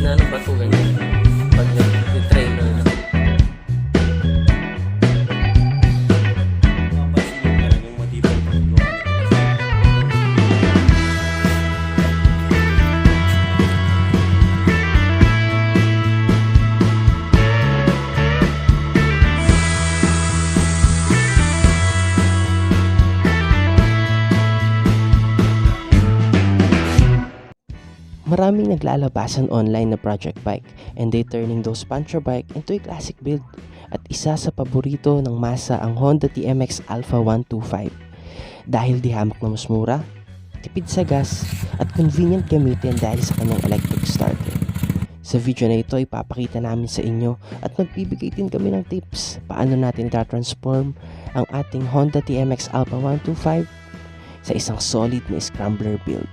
sa ano ba ito ganyan? Pag nag-trailer na. Maraming naglalabasan online na project bike and they turning those puncher bike into a classic build. At isa sa paborito ng masa ang Honda TMX Alpha 125. Dahil di hamak na mas mura, tipid sa gas, at convenient gamitin dahil sa kanyang electric starter. Sa video na ito ipapakita namin sa inyo at magbibigay din kami ng tips paano natin ita-transform ang ating Honda TMX Alpha 125 sa isang solid na Scrambler build.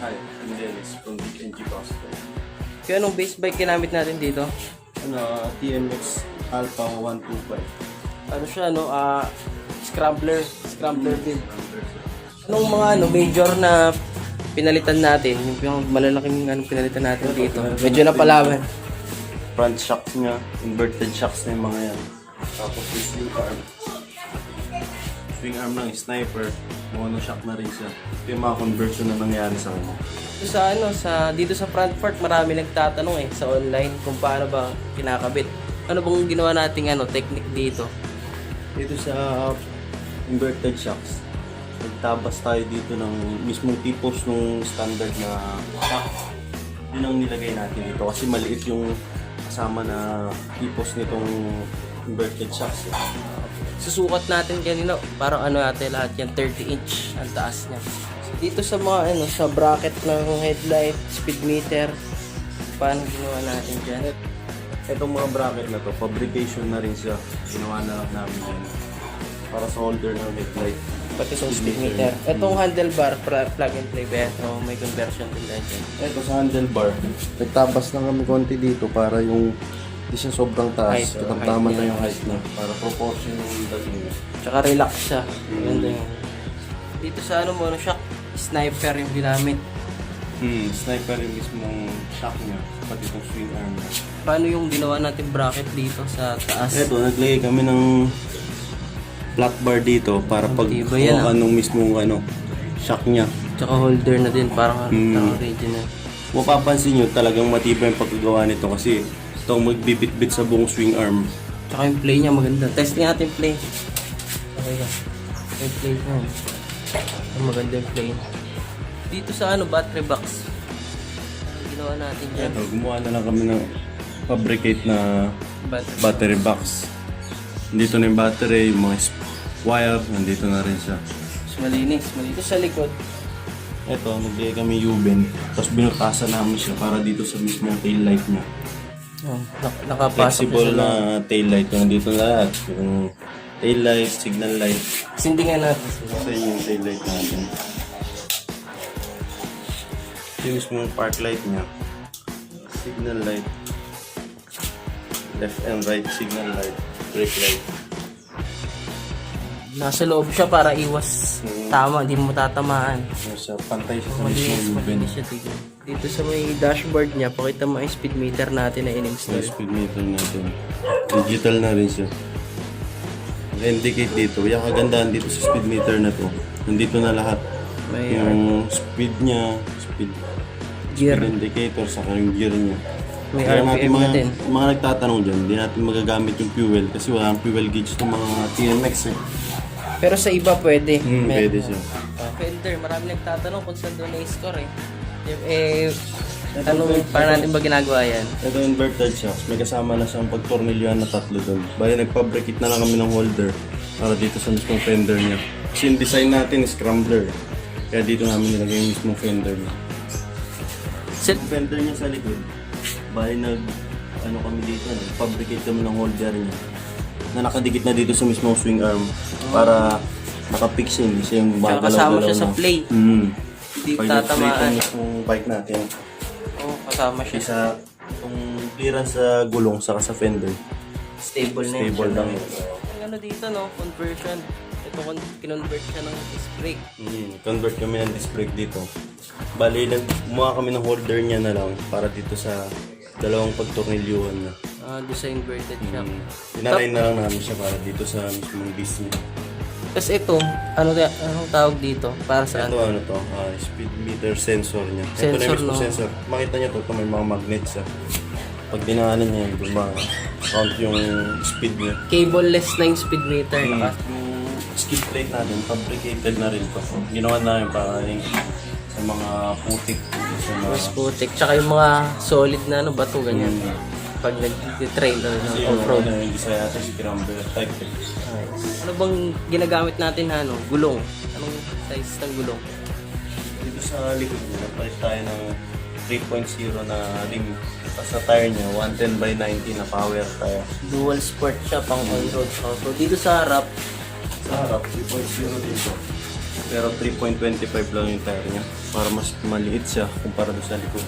Hi, I'm Dennis from DNG Custom. Kaya anong base bike ginamit natin dito? TMX Alpha 125. Ano siya, Scrambler build. Anong mga major na pinalitan natin? Yung malalaking pinalitan natin dito. Medyo napalaban. Front shocks niya, inverted shocks na yung mga yan. Tapos yung swing arm. Swing arm ng sniper, mono shock na rin siya. Ito yung mga conversion na nangyari sa kanya. Dito sa front part, marami nagtatanong sa online kung paano ba kinakabit. Ano bang ginawa nating technique dito? Dito sa inverted shocks, nagtabas tayo dito ng mismong tipos ng standard na shock. Yun ang nilagay natin dito kasi maliit yung kasama na tipos nitong inverted shocks. Susukat natin kanina, parang natin lahat yan, 30 inch ang taas niya. Dito sa mga sa bracket ng headlight, speed meter, paano ginawa natin dyan? Itong mga bracket na to, fabrication na rin siya. Ginawa na lang namin yan. Para sa holder ng headlight. Pati sa speed meter. Itong handlebar, plug and play ba? O may conversion din dyan. Ito sa handlebar, nagtabas lang kami konti dito para yung hindi siya sobrang taas. Tama na yung height na. Para proportion yung dating niya. Tsaka relax siya. Ganda yun. Dito sa mono shock, sniper yung ginamit. Sniper yung mismong shock niya. Pati itong swing arm niya. Paano yung ginawa natin bracket dito sa taas? Ito, naglagay kami ng flat bar dito para pag anong mismong shock niya. Tsaka holder na din, parang original. Mapapansin nyo, talagang matibay yung pagkagawa nito kasi itong magbibit-bit sa buong swing arm. Tsaka yung play niya maganda. Test natin yung play. Okay ka. Yung play niya. Maganda yung play. Dito sa battery box. Ginawa natin dyan. Ito, gumawa na lang kami ng fabricate na battery box. Nandito na yung battery, yung mga wire, nandito na rin siya. Malinis. Malinis sa likod. Ito, naglagay kami U-bend. Tapos binutasan namin siya para dito sa mismong tail light niya. Nakapasok flexible na tail light. Nandito na lahat. Yung tail light, signal light. Sindingan natin. Sa yung tail light natin. Yung mismong park light niya. Signal light. Left and right signal light. Brake light. Nasa loob siya para iwas tama, hindi mo matatamaan. Sa pantay siya sa mismong Malinis siya tignan. Dito sa may dashboard niya, pakita mo yung speed meter natin na in-install. Yung speed meter natin. Digital na rin siya. Indicate dito. Yung kagandahan dito sa speed meter na to. Nandito na lahat. May yung speed niya, gear. Speed indicator, saka yung gear niya. May Kaya natin RPM na din. mga nagtatanong dyan, hindi natin magagamit yung fuel kasi walang fuel gauge ng mga TMX Pero sa iba pwede. Pwede siya. Fender, marami nagtatanong kung saan doon na-score paano natin ba ginagawa yan? Ito inverted shocks. May kasama na siyang pagtornilyohan na tatlo doon. Bali nagpabricate na lang kami ng holder para dito sa mismong fender niya. Kasi yung design natin is Scrambler. Kaya dito namin nilagay yung mismong fender niya. Set fender niya sa likod. Bali kami dito, nagpabricate kami ng holder niya na nakadikit na dito sa mismong swing arm para nakapix yun. Kasi yung kasama siya sa play. Hindi tatamaan. Yung bike natin. Kasama siya. Sa itong clearance sa gulong saka sa fender. Stable na Stable lang yun. Ang dito conversion. Ito ito kinonvert siya ng disc brake. Convert kami ng disc brake dito. Bali, gumawa kami ng holder niya na lang para dito sa dalawang pagtornilyuhan na. Doon sa inverted shock. Inalign na lang namin siya para dito sa mismong disc niya. Tapos ito, anong tawag dito? Para saan? Ito, speed meter sensor niya. Ito na Sensor, yung mismo no? sensor. Makita niyo ito, may mga magnets siya. Pag dinaanan niya, count yung speed niya. Cable-less na yung speed meter. Yung skid plate natin, fabricated na rin ito. Ginawa namin para sa mga putik. Sa mga Mas putik. Tsaka yung mga solid na bato, ganyan. Pag nag-trail na ng off-road. Yung isa yata si Scrambler type. Ano bang ginagamit natin na gulong? Anong size ng gulong? Dito sa likod niya, nagpalit tayo ng 3.0 na rim. Tapos sa tire niya, 110/90 na power tire. Dual sport siya, pang on-road. So, dito sa harap, 3.0 dito. Pero 3.25 lang yung tire niya. Para mas maliit siya kumpara doon sa likod.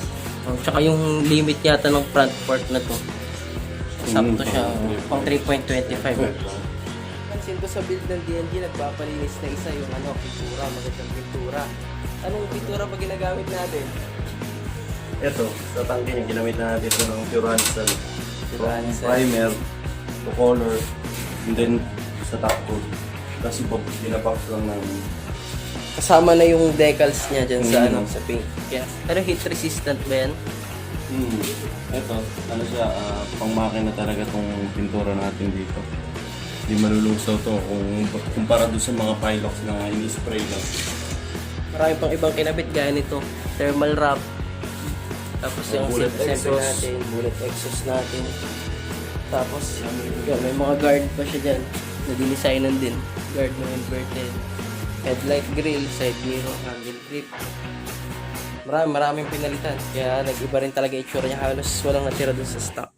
tsaka yung limit yata ng front port na to. Sakto siya, pang 3.25. Pansin ko sa build ng DNG, nagpapalinis na isa yung pintura, magandang pintura. Anong pintura pa ginagamit natin? Ito, sa tangke niya, ginamit na natin ito ng pure hansel. Hansel. Primer, to color, and then sa top coat. Kasi binabox lang ng Kasama na yung decals niya dyan sa sa paint. Yes. Pero heat resistant ba yan? Ito, siya, pang makina talaga tong pintura natin dito. Hindi malulusaw to kumpara doon sa mga Pilox na ini-spray lang. Marami pang ibang kinabit gaya nito. Thermal wrap. Tapos yung bullet sensor exhaust. natin, bullet exhaust natin. Tapos yun, may mga guard pa siya dyan. Na-designan din. Guard ng inverted. Headlight grill, side mirror, handle grip. Maraming pinalitan. Kaya nag-iba rin talaga itsura niya. Halos walang natira dun sa stock.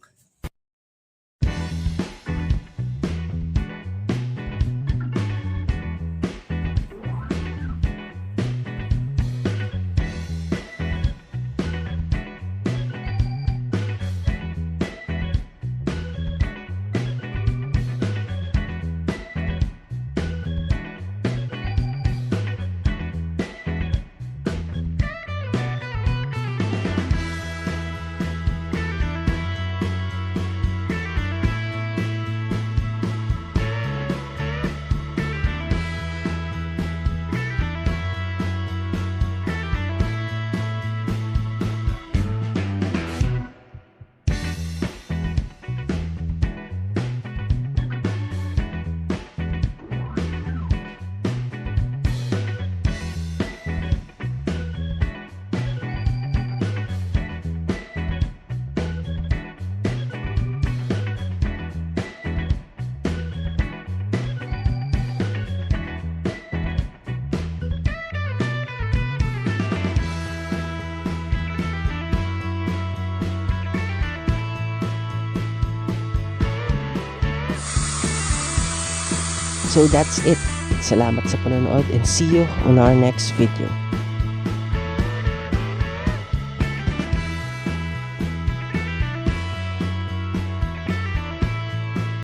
So that's it. Salamat sa panonood and see you on our next video.